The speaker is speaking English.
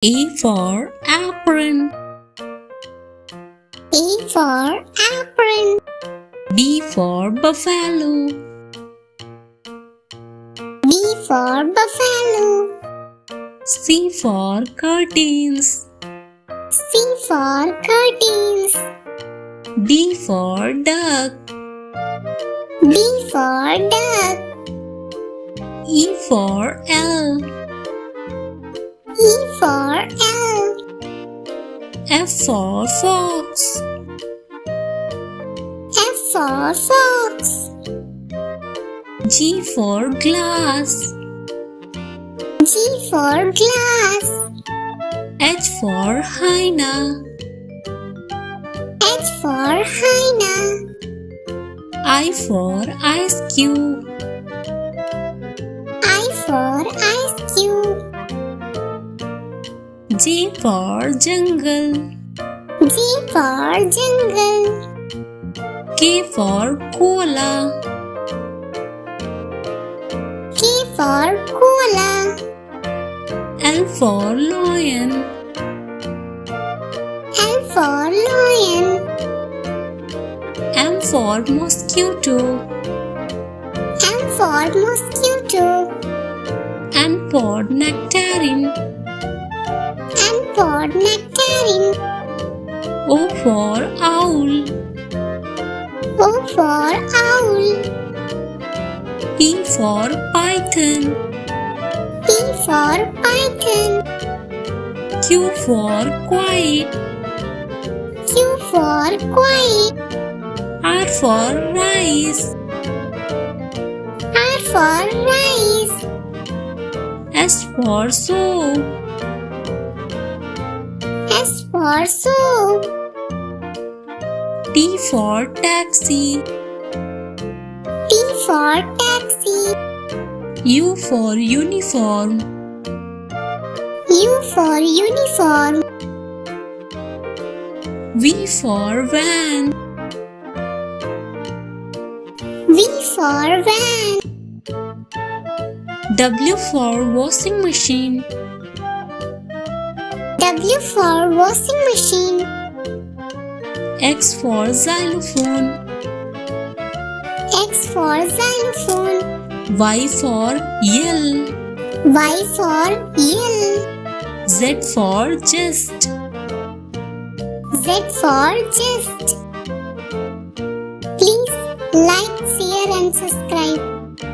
A for apron. A for apron. B for buffalo. B for buffalo. C for curtains. C for curtains. D for duck. D for duck. E for L. E for L. F for fox. F for fox. G for glass. G for glass. H for hyena. H for hyena. I for Icecube. I for Icecube. J for jungle. J for jungle. K for koala. K for koala. L for lion. L for lion. M for mosquito. M for mosquito. N for nectarine. N for nectarine. O for owl. O for owl. P for python. P for python. Q for quiet. Q for quiet. R for rice. R for rice. S for soap. S for soap. T for taxi. T for taxi. U for uniform. U for uniform. V for van. V for van. W for washing machine. W for washing machine. X for xylophone. X for xylophone. Y for yell. Y for yell. Z for zest. Z for zest. Please like, share and subscribe.